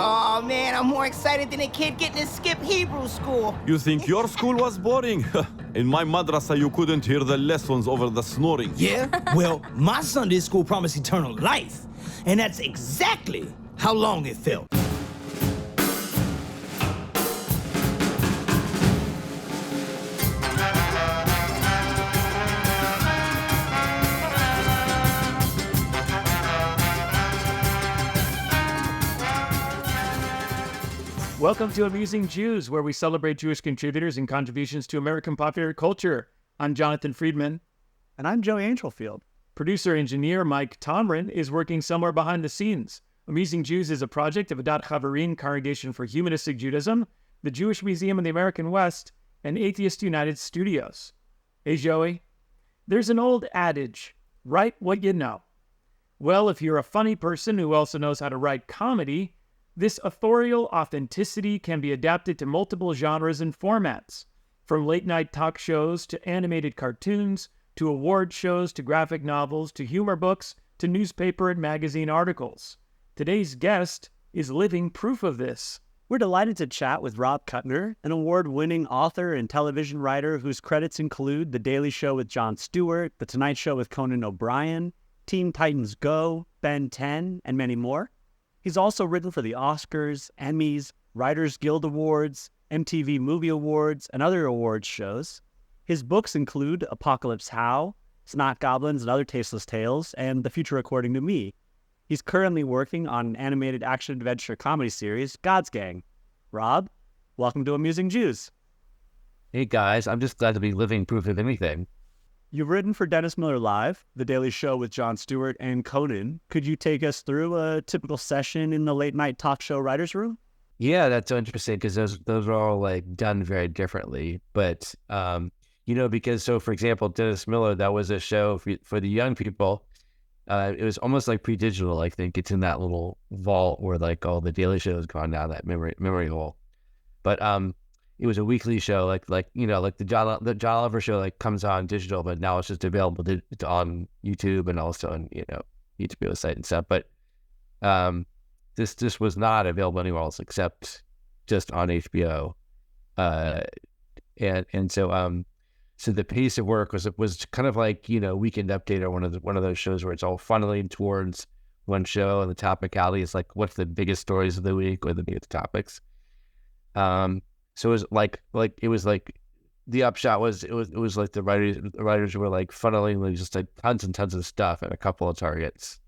Oh man, I'm more excited than a kid getting to skip Hebrew school. You think your school was boring? In my madrasa, you couldn't hear the lessons over the snoring. Yeah? Well, my Sunday school promised eternal life. And that's exactly how long it felt. Welcome to Amusing Jews, where we celebrate Jewish contributors and contributions to American popular culture. I'm Jonathan Friedmann. And I'm Joey Angelfield. Producer-engineer Mike Tomren is working somewhere behind the scenes. Amusing Jews is a project of Adat Chaverim, Congregation for Humanistic Judaism, the Jewish Museum in the American West, and Atheists United Studios. Hey, Joey. There's an old adage, write what you know. Well, if you're a funny person who also knows how to write comedy, this authorial authenticity can be adapted to multiple genres and formats, from late-night talk shows to animated cartoons, to award shows, to graphic novels, to humor books, to newspaper and magazine articles. Today's guest is living proof of this. We're delighted to chat with Rob Kutner, an award-winning author and television writer whose credits include The Daily Show with Jon Stewart, The Tonight Show with Conan O'Brien, Teen Titans Go, Ben 10, and many more. He's also written for the Oscars, Emmys, Writers Guild Awards, MTV Movie Awards, and other awards shows. His books include Apocalypse How, Snot Goblins and Other Tasteless Tales, and The Future According to Me. He's currently working on an animated action-adventure comedy series, God's Gang. Rob, welcome to Amusing Jews. Hey guys, I'm just glad to be living proof of anything. You've written for Dennis Miller Live, The Daily Show with Jon Stewart, and Conan. Could you take us through a typical session in the late-night talk show writer's room? Yeah, that's so interesting because those are all like done very differently. But, because for example, Dennis Miller, that was a show for the young people. It was almost like pre-digital. I think it's in that little vault where like all the Daily Shows gone down that memory hole. But it was a weekly show, like the John Oliver show like comes on digital, but now it's just available on YouTube and also on YouTube site and stuff. But this was not available anywhere else except just on HBO, and so the pace of work was kind of like Weekend Update or one of those shows where it's all funneling towards one show and the topicality is like what's the biggest stories of the week or the biggest topics. So it was like the upshot was it was like the writers were like funneling like just like tons and tons of stuff and a couple of targets,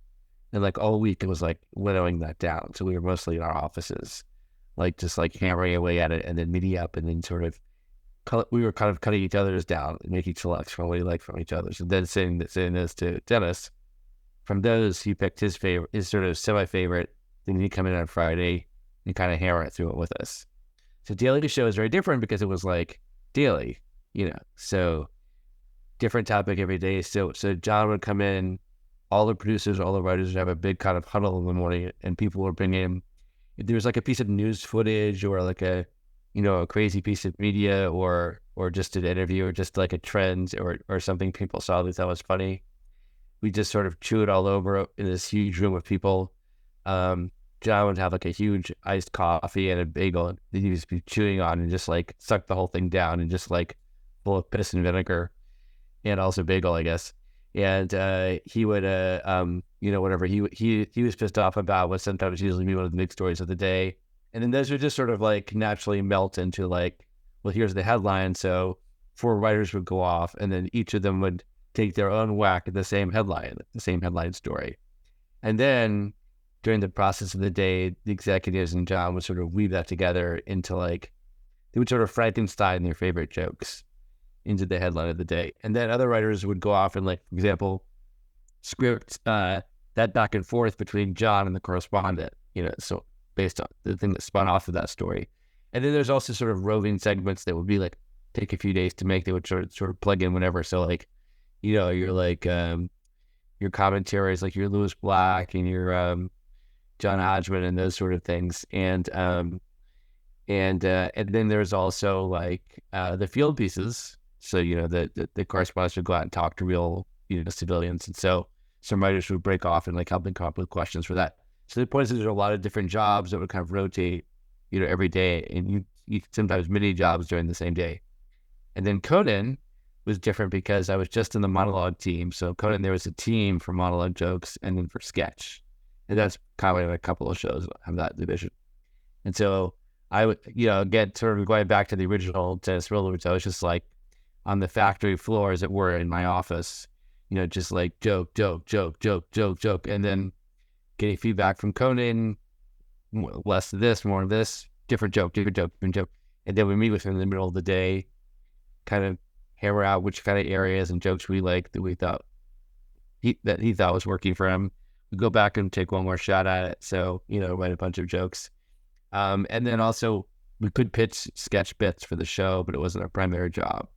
and like all week it was like winnowing that down. So we were mostly in our offices, like just like hammering away at it and then meeting up and then sort of we were kind of cutting each other's down and making selects from what we like from each other's, and then saying this to Dennis. From those, he picked his sort of semi-favorite. Then he'd come in on Friday and kind of hammer it through it with us. So Daily Show is very different because it was like daily, so different topic every day. So John would come in, all the producers, all the writers would have a big kind of huddle in the morning, and people would bring in, if there was like a piece of news footage or like a crazy piece of media or just an interview or just like a trend or something people saw that was funny. We just sort of chew it all over in this huge room of people. John would have like a huge iced coffee and a bagel that he would just be chewing on and just like suck the whole thing down and just like full of piss and vinegar and also bagel, I guess. And he would, whatever he was pissed off about was sometimes usually be one of the big stories of the day. And then those would just sort of like naturally melt into like, well, here's the headline. So 4 writers would go off and then each of them would take their own whack at the same headline story. And then during the process of the day, the executives and John would sort of weave that together into like, they would sort of Frankenstein their favorite jokes into the headline of the day. And then other writers would go off and like, for example, script that back and forth between John and the correspondent, so based on the thing that spun off of that story. And then there's also sort of roving segments that would be like, take a few days to make, they would sort of plug in whenever. So like, you're like, your commentaries, like your Lewis Black and your, John Hodgman and those sort of things, and then there's also like the field pieces. So the correspondents would go out and talk to real civilians, and so some writers would break off and like help them come up with questions for that. So the point is there's a lot of different jobs that would kind of rotate, every day, and you sometimes many jobs during the same day. And then Conan was different because I was just in the monologue team. So Conan, there was a team for monologue jokes and then for sketch. And that's kind of like a couple of shows have that division. And so I would, again, sort of going back to the original Dennis Miller, I was just like on the factory floor, as it were, in my office, just like joke. And then getting feedback from Conan, less of this, more of this, different joke. And then we meet with him in the middle of the day, kind of hammer out which kind of areas and jokes we liked that we thought he thought was working for him. We go back and take one more shot at it. So, write a bunch of jokes. And then also we could pitch sketch bits for the show, but it wasn't our primary job.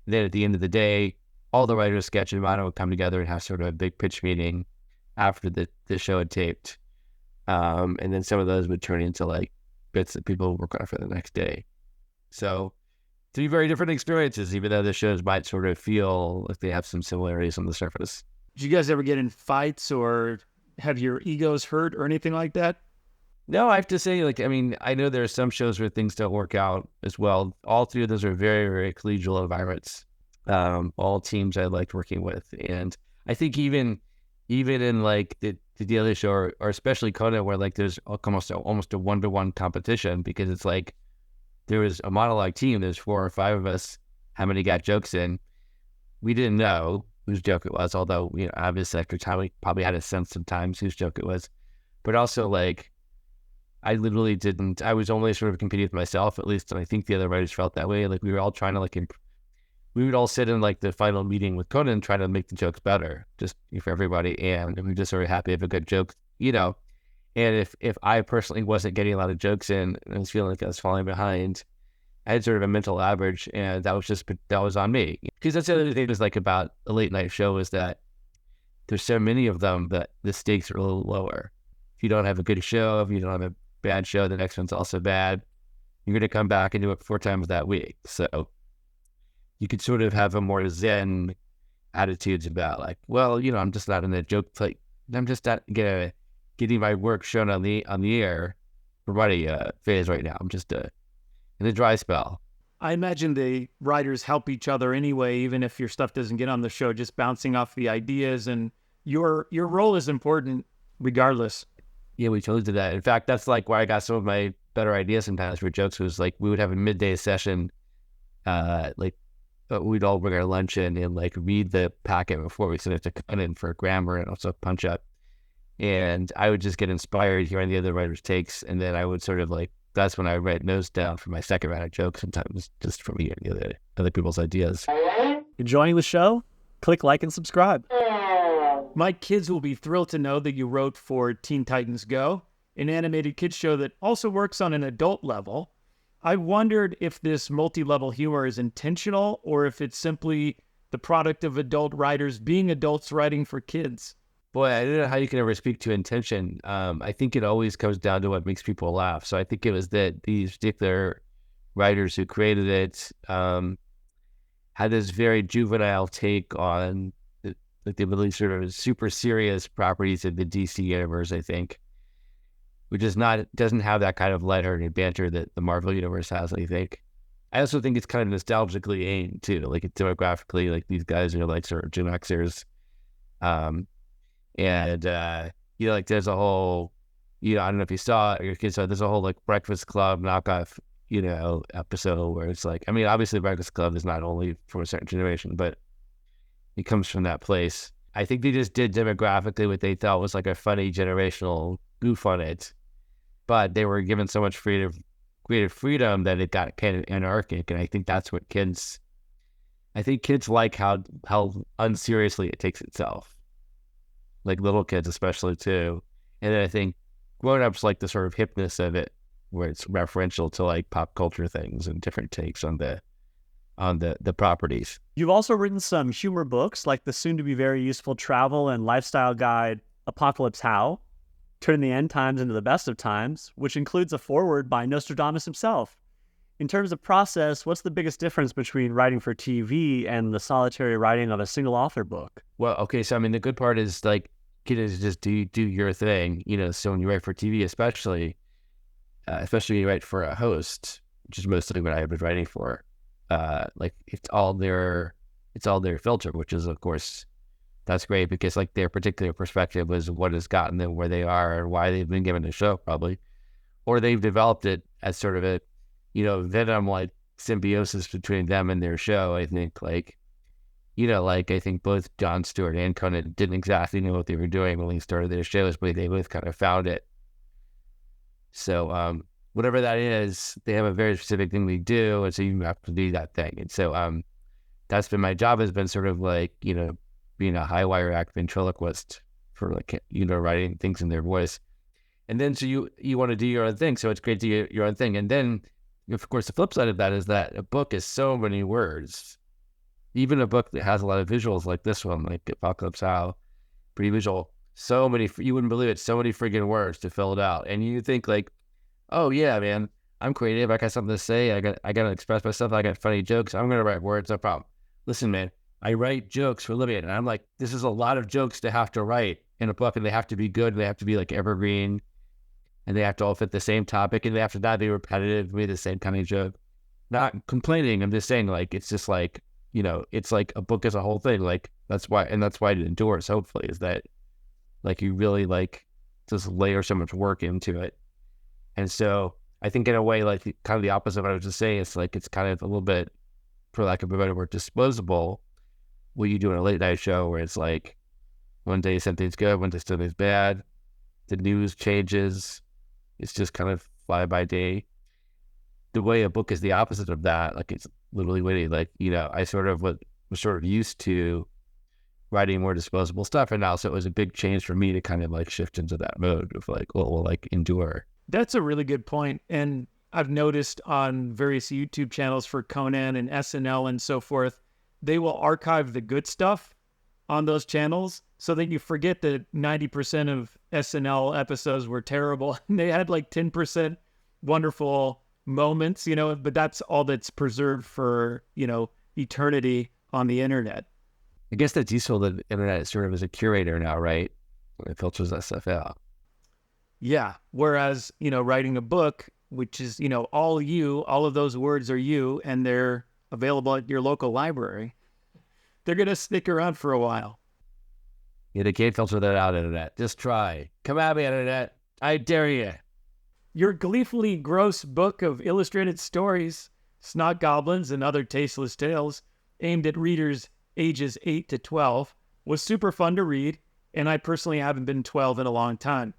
And then at the end of the day, all the writers, sketch and mono would come together and have sort of a big pitch meeting after the show had taped. And then some of those would turn into like bits that people would work on for the next day. So 3 very different experiences, even though the shows might sort of feel like they have some similarities on the surface. Did you guys ever get in fights or have your egos hurt or anything like that? No, I have to say, I know there are some shows where things don't work out as well. All 3 of those are very, very collegial environments. All teams I liked working with. And I think even in like the Daily Show or especially Conan, where like there's almost a 1-to-1 competition, because it's like there was a monologue team, there's 4 or 5 of us, how many got jokes in? We didn't know whose joke it was, although, obviously after time we probably had a sense sometimes whose joke it was. But also like I literally didn't, I was only sort of competing with myself, at least, and I think the other writers felt that way. Like we were all trying to we would all sit in like the final meeting with Conan trying to make the jokes better, just for everybody, and we were just sort of happy to have a good joke, And if I personally wasn't getting a lot of jokes in and I was feeling like I was falling behind, I had sort of a mental average, and that was on me. Because that's the other thing is like about a late night show is that there's so many of them that the stakes are a little lower. If you don't have a good show, if you don't have a bad show, the next one's also bad. You're going to come back and do it 4 times that week. So you could sort of have a more zen attitudes about like, well, I'm just not in a joke play. I'm just not getting my work shown on the air for money phase right now. I'm just in a dry spell. I imagine the writers help each other anyway, even if your stuff doesn't get on the show, just bouncing off the ideas, and your role is important regardless. Yeah, we totally did that. In fact, that's like where I got some of my better ideas sometimes for jokes. Was like we would have a midday session, we'd all bring our lunch in and like read the packet before we send it to Conan for grammar and also punch up. And I would just get inspired hearing the other writers' takes, and then I would sort of like, that's when I write notes down for my second round of jokes, sometimes just from hearing the other people's ideas. Enjoying the show? Click like and subscribe. My kids will be thrilled to know that you wrote for Teen Titans Go, an animated kids show that also works on an adult level. I wondered if this multi-level humor is intentional or if it's simply the product of adult writers being adults writing for kids. Boy, I don't know how you can ever speak to intention. I think it always comes down to what makes people laugh. So I think it was that these particular writers who created it had this very juvenile take on the really sort of super serious properties of the DC universe, I think, which doesn't have that kind of lighthearted banter that the Marvel universe has, I think. I also think it's kind of nostalgically aimed too, like it's demographically, like these guys are like sort of Gen Xers. Like there's a whole, I don't know if you saw it or your kids saw it, there's a whole like Breakfast Club knockoff, episode where it's like, I mean, obviously Breakfast Club is not only from a certain generation, but it comes from that place. I think they just did demographically what they thought was like a funny generational goof on it, but they were given so much creative freedom that it got kind of anarchic. And I think that's what kids like how unseriously it takes itself. Like little kids especially too. And then I think grown-ups like the sort of hipness of it, where it's referential to like pop culture things and different takes on the properties. You've also written some humor books like the soon-to-be very useful travel and lifestyle guide, Apocalypse How, Turn the End Times into the Best of Times, which includes a foreword by Nostradamus himself. In terms of process, what's the biggest difference between writing for TV and the solitary writing of a single author book? Well, okay, so I mean, the good part is like get to just do your thing, you know. So when you write for TV, especially when you write for a host, which is mostly what I've been writing for, like it's all their filter, which is, of course, that's great because like their particular perspective was what has gotten them where they are and why they've been given the show, probably, or they've developed it as sort of a, you know, venom like symbiosis between them and their show. I think like, you know, like I think both Jon Stewart and Conan didn't exactly know what they were doing when they started their shows, but they both kind of found it. So whatever that is, they have a very specific thing they do, and so you have to do that thing. And so that's been my job, has been sort of like, you know, being a high wire act ventriloquist for like, you know, writing things in their voice. And then so you want to do your own thing, so it's great to do your own thing. And then, of course, the flip side of that is that a book is so many words. Even a book that has a lot of visuals like this one, like Apocalypse How, pretty visual, so many, you wouldn't believe it, so many friggin' words to fill it out. And you think like, oh yeah, man, I'm creative, I got something to say, I got to express myself, I got funny jokes, I'm going to write words, no problem. Listen, man, I write jokes for a living, and I'm like, this is a lot of jokes to have to write in a book, and they have to be good, and they have to be like evergreen, and they have to all fit the same topic, and they have to not be repetitive, be the same kind of joke. Not complaining, I'm just saying, like, it's just like, you know, it's like a book is a whole thing. Like that's why it endures, hopefully, is that like you really like just layer so much work into it. And so I think in a way, like kind of the opposite of what I was just saying, it's like, it's kind of a little bit, for lack of a better word, disposable. What you do in a late night show where it's like one day something's good, one day something's bad, the news changes. It's just kind of fly by day. The way a book is the opposite of that, like it's literally witty. Like, you know, I sort of was sort of used to writing more disposable stuff, and now so it was a big change for me to kind of like shift into that mode of like, well, we'll like endure. That's a really good point. And I've noticed on various YouTube channels for Conan and SNL and so forth, they will archive the good stuff on those channels so that you forget that 90% of SNL episodes were terrible. And they had like 10% wonderful moments, you know, but that's all that's preserved for, you know, eternity on the internet. I guess that's useful. The internet sort of as a curator now, right? It filters that stuff out. Yeah. Whereas, you know, writing a book, which is, you know, all of those words are you, and they're available at your local library, they're going to stick around for a while. Yeah, they can't filter that out, internet. Just try. Come at me, internet. I dare you. Your gleefully gross book of illustrated stories, Snot Goblins and Other Tasteless Tales, aimed at readers ages 8 to 12, was super fun to read, and I personally haven't been 12 in a long time.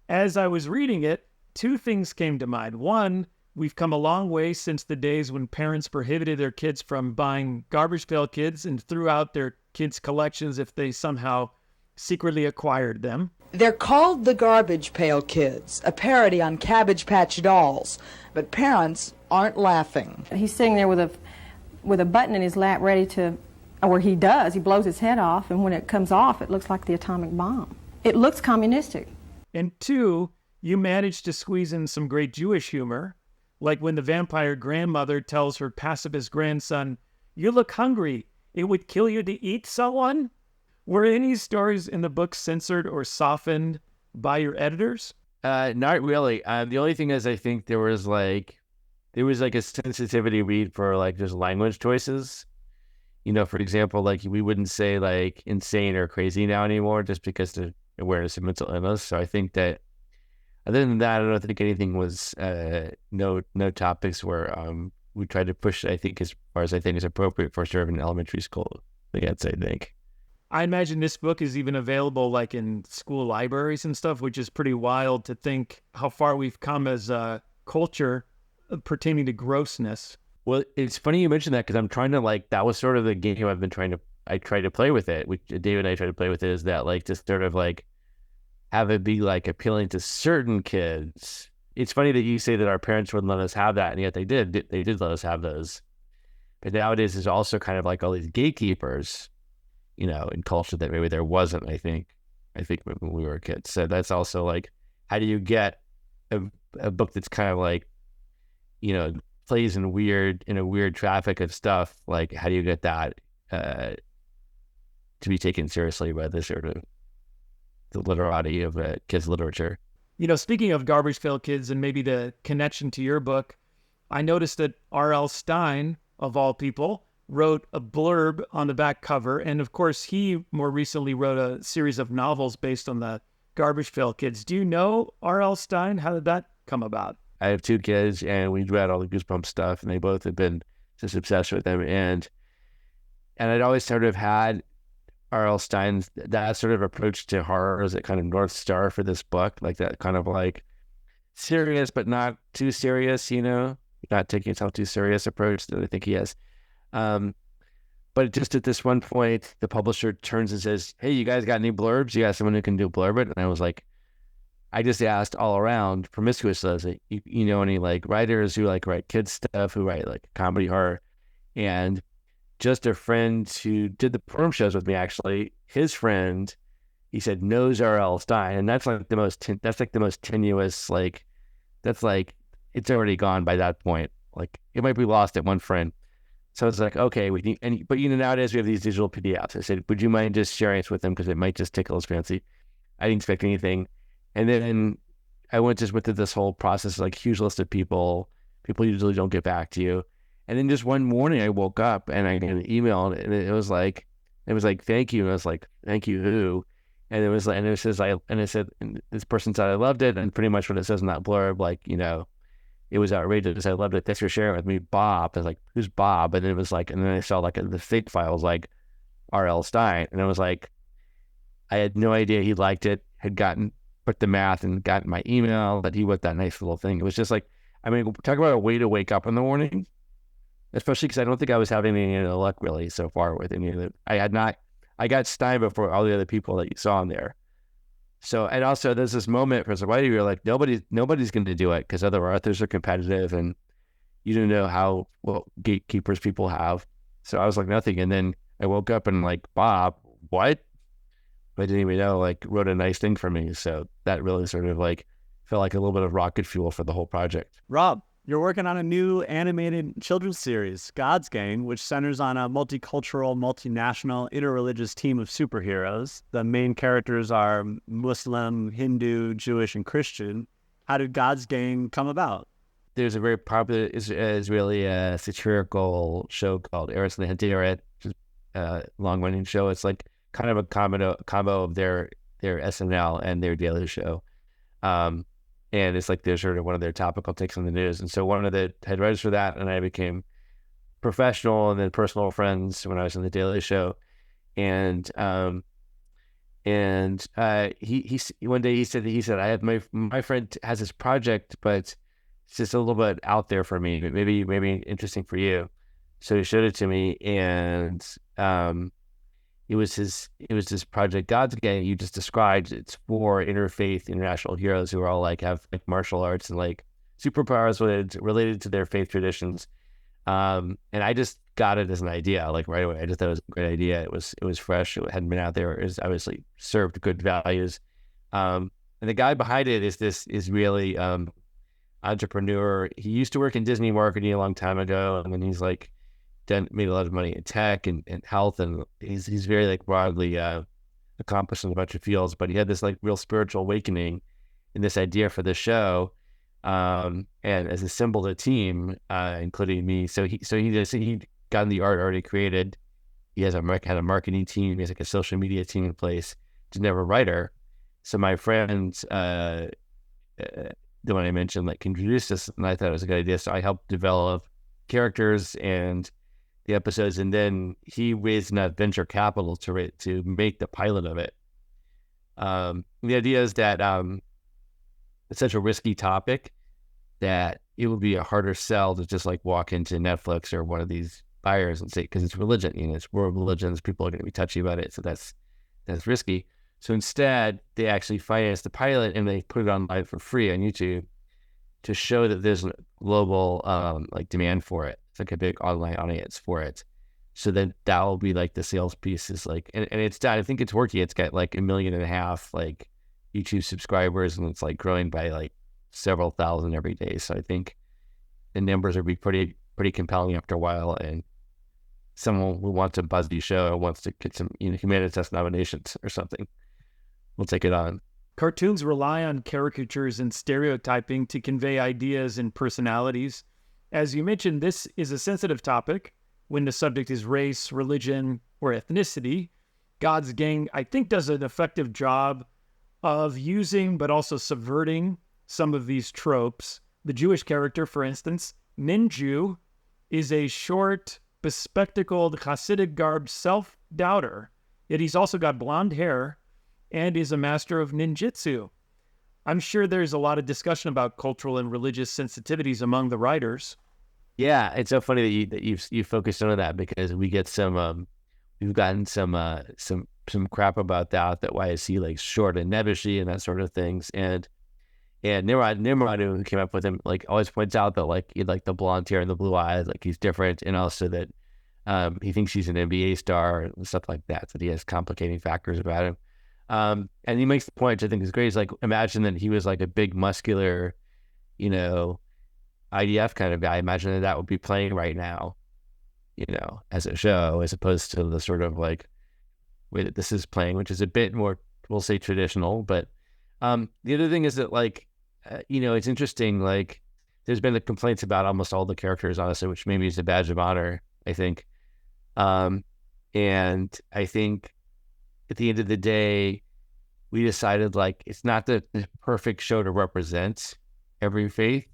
As I was reading it, two things came to mind. One, we've come a long way since the days when parents prohibited their kids from buying Garbage Pail Kids and threw out their kids' collections if they somehow secretly acquired them. They're called the Garbage Pail Kids, a parody on Cabbage Patch Dolls, but parents aren't laughing. He's sitting there with a button in his lap ready to, or he blows his head off, and when it comes off, it looks like the atomic bomb. It looks communistic. And two, you managed to squeeze in some great Jewish humor, like when the vampire grandmother tells her pacifist grandson, "You look hungry. It would kill you to eat someone." Were any stories in the book censored or softened by your editors? Not really. The only thing is, I think there was like a sensitivity read for like just language choices. You know, for example, like we wouldn't say like insane or crazy now anymore just because the awareness of mental illness. So I think that other than that, I don't think anything was no topics where we tried to push, I think, as far as I think is appropriate for sort of an elementary school. I think. I imagine this book is even available like in school libraries and stuff, which is pretty wild to think how far we've come as a culture pertaining to grossness. Well, it's funny you mentioned that because I'm trying to like, that was sort of the game I tried to play with it, which David and I tried to play with it, is that like just sort of like have it be like appealing to certain kids. It's funny that you say that our parents wouldn't let us have that, and yet they did let us have those. But nowadays there's also kind of like all these gatekeepers, you know, in culture that maybe there wasn't, I think when we were kids. So that's also like, how do you get a book that's kind of like, you know, plays in a weird traffic of stuff, like how do you get that to be taken seriously by this sort of the literati of kids' literature. You know, speaking of Garbage Pail Kids and maybe the connection to your book, I noticed that R.L. Stein, of all people, wrote a blurb on the back cover. And of course, he more recently wrote a series of novels based on the Garbage Pail Kids. Do you know R.L. Stein? How did that come about? I have 2 kids, and we read all the Goosebumps stuff, and they both have been just obsessed with them. And I'd always sort of had R.L. Stein's, that sort of approach to horror as a kind of North Star for this book, like that kind of like serious, but not too serious, you know, not taking itself too serious approach that I think he has. But just at this one point, the publisher turns and says, "Hey, you guys got any blurbs? You got someone who can do blurb it?" And I was like, I just asked all around promiscuously, I was like, you know, any like writers who like write kids stuff, who write like comedy horror? And just a friend who did the perform shows with me, actually, his friend, he said knows R.L. Stein, and that's like the most tenuous, like, that's like, it's already gone by that point. Like, it might be lost at one friend. So it's like, okay, we need, but you know, nowadays we have these digital PDFs. I said, would you mind just sharing it with them, because it might just tickle his fancy. I didn't expect anything. And then I went through this whole process, like huge list of people usually don't get back to you. And then just one morning I woke up and I got an email, and it was like, thank you. And I was like, thank you who? And it was like, and it said, and this person said, I loved it. And pretty much what it says in that blurb, like, you know, it was outrageous. I loved it. Thanks for sharing it with me, Bob. I was like, who's Bob? And it was like, and then I saw like the fake files, like R.L. Stein. And it was like, I had no idea he liked it, had put the math and gotten my email, that he wrote that nice little thing. It was just like, I mean, talk about a way to wake up in the morning, especially because I don't think I was having any luck really so far with any of it. I got Stein before all the other people that you saw in there. So, and also there's this moment for somebody, you're like, nobody's going to do it because other authors are competitive and you don't know what gatekeepers people have. So I was like, nothing. And then I woke up and like, Bob, what? I didn't even know, like, wrote a nice thing for me. So that really sort of like felt like a little bit of rocket fuel for the whole project. Rob, you're working on a new animated children's series, God's Gang, which centers on a multicultural, multinational, interreligious team of superheroes. The main characters are Muslim, Hindu, Jewish, and Christian. How did God's Gang come about? There's a very popular Israeli satirical show called Eretz Nehederet, which is a long-running show. It's like kind of a combo of their SNL and their Daily Show. And it's like they're sort of one of their topical takes on the news. And so one of the head writers for that and I became professional and then personal friends when I was in the Daily Show. And he one day he said, I have my friend has this project, but it's just a little bit out there for me, but maybe interesting for you. So he showed it to me, and it was this project, God's Gang, you just described. It's for interfaith international heroes who are all like have like martial arts and like superpowers related to their faith traditions. And I just got it as an idea, like right away. I just thought it was a great idea. It was fresh. It hadn't been out there. It was obviously served good values. And the guy behind it is this Israeli entrepreneur. He used to work in Disney marketing a long time ago, and then he's like made a lot of money in tech and health, and he's very like broadly accomplished in a bunch of fields. But he had this like real spiritual awakening in this idea for the show, and as assembled a team, including me. So he got the art already created. He had a marketing team. He has like a social media team in place. Didn't have a writer. So my friend, the one I mentioned, like introduced us, and I thought it was a good idea. So I helped develop characters and the episodes, and then he raised enough venture capital to make the pilot of it. The idea is that it's such a risky topic that it would be a harder sell to just like walk into Netflix or one of these buyers and say, because it's religion, it's world religions, people are going to be touchy about it, so that's risky. So instead, they actually financed the pilot and they put it online for free on YouTube to show that there's a global like demand for it. It's like a big online audience for it. So then that will be like the sales piece is like, and it's done. I think it's working. It's got like 1.5 million like YouTube subscribers, and it's like growing by like several thousand every day. So I think the numbers will be pretty compelling after a while. And someone who wants a buzzy show or wants to get some Humanitas nominations or something. will take it on. Cartoons rely on caricatures and stereotyping to convey ideas and personalities. As you mentioned, this is a sensitive topic when the subject is race, religion, or ethnicity. God's Gang, I think, does an effective job of using but also subverting some of these tropes. The Jewish character, for instance, Ninju, is a short, bespectacled, Hasidic-garbed self-doubter, yet he's also got blonde hair and is a master of ninjutsu. I'm sure there's a lot of discussion about cultural and religious sensitivities among the writers. Yeah, it's so funny that you focused on that, because we get we've gotten some crap about that why is he like short and nebbishy and that sort of things, and Nimrod, who came up with him, like always points out that like he like the blonde hair and the blue eyes, like he's different, and also that he thinks he's an NBA star and stuff like that he has complicating factors about him. And he makes the point, which I think is great. He's like, imagine that he was like a big muscular, IDF kind of guy. Imagine that would be playing right now, as a show, as opposed to the sort of like way that this is playing, which is a bit more, we'll say, traditional. But the other thing is that like, it's interesting, like there's been the complaints about almost all the characters, honestly, which maybe is a badge of honor, I think. And I think at the end of the day, we decided like it's not the perfect show to represent every faith,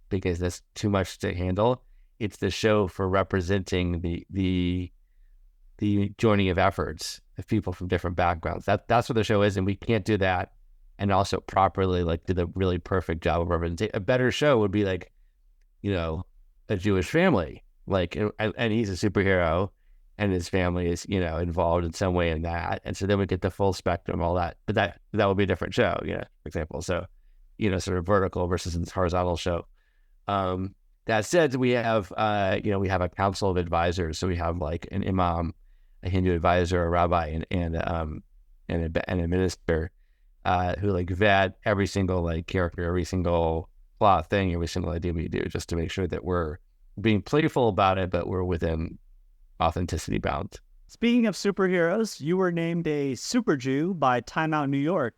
because that's too much to handle. It's the show for representing the joining of efforts of people from different backgrounds. That's what the show is, and we can't do that and also properly like do the really perfect job of representation. A better show would be like, a Jewish family, like, and he's a superhero, and his family is, involved in some way in that. And so then we get the full spectrum, all that. But that would be a different show, for example. So, sort of vertical versus a horizontal show. That said, we have, we have a council of advisors. So we have like an imam, a Hindu advisor, a rabbi, and a minister who like vet every single like character, every single plot thing, every single idea we do, just to make sure that we're being playful about it, but we're within authenticity bound. Speaking of superheroes, you were named a Super Jew by Time Out New York.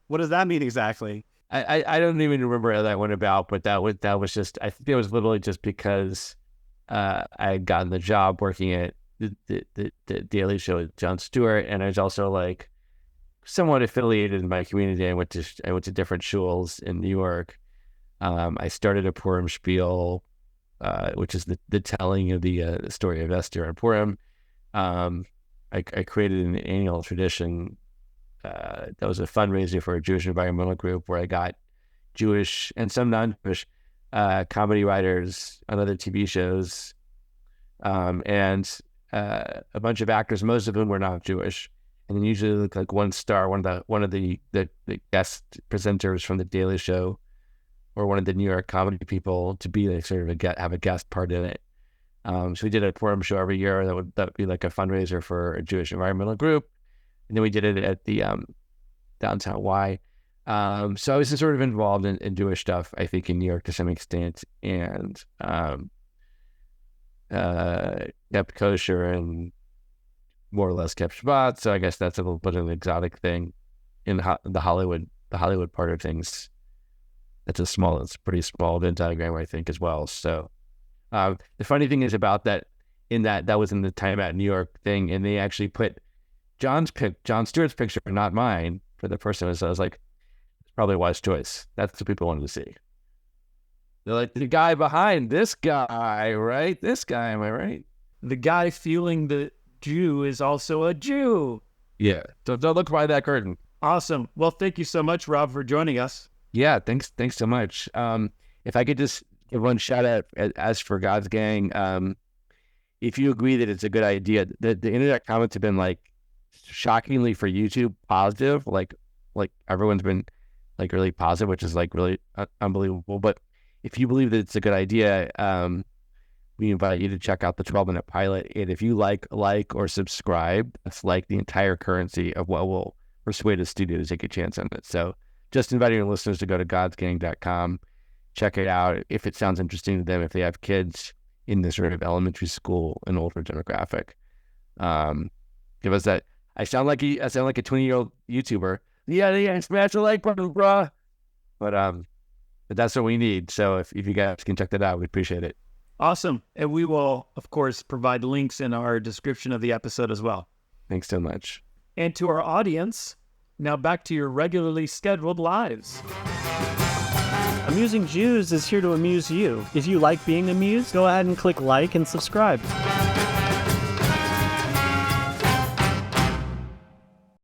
What does that mean exactly? I don't even remember how that went about, but that was just, I think it was literally just because I had gotten the job working at the Daily Show with Jon Stewart, and I was also like somewhat affiliated in my community. I went to different shuls in New York. I started a Purim spiel, which is the telling of the story of Esther and Purim. I created an annual tradition that was a fundraiser for a Jewish environmental group, where I got Jewish and some non-Jewish comedy writers on other TV shows, and a bunch of actors, most of whom were not Jewish, and then usually look like one star, one of the guest presenters from the Daily Show, or one of the New York comedy people, to be like sort of have a guest part in it. So we did a Purim show every year that would be like a fundraiser for a Jewish environmental group. And then we did it at the downtown Y. So I was sort of involved in Jewish stuff, I think, in New York to some extent, and kept kosher and more or less kept Shabbat. So I guess that's a little bit of an exotic thing in the Hollywood part of things. It's a pretty small Venn diagram, I think, as well. So the funny thing is about that, that was in the Time Out New York thing, and they actually put Jon Stewart's picture, not mine, for the person. So I was like, it's probably a wise choice. That's what people wanted to see. They're like, the guy behind this guy, right? This guy, am I right? The guy feeling the Jew is also a Jew. Yeah. Don't look by that curtain. Awesome. Well, thank you so much, Rob, for joining us. Yeah, thanks so much. If I could just give one shout out, as for God's Gang, if you agree that it's a good idea, the internet comments have been like shockingly for YouTube positive, like everyone's been like really positive, which is like really unbelievable. But if you believe that it's a good idea, we invite you to check out the 12-minute pilot. And if you like or subscribe, that's like the entire currency of what will persuade a studio to take a chance on it. So just inviting your listeners to go to godsgang.com, check it out if it sounds interesting to them, if they have kids in this sort of elementary school and older demographic. Give us that. I sound like a 20-year-old YouTuber, Yeah, smash the like button, bro. But that's what we need. So if you guys can check that out, we appreciate it. Awesome. And we will, of course, provide links in our description of the episode as well. Thanks so much. And to our audience, now back to your regularly scheduled lives. Amusing Jews is here to amuse you. If you like being amused, go ahead and click like and subscribe.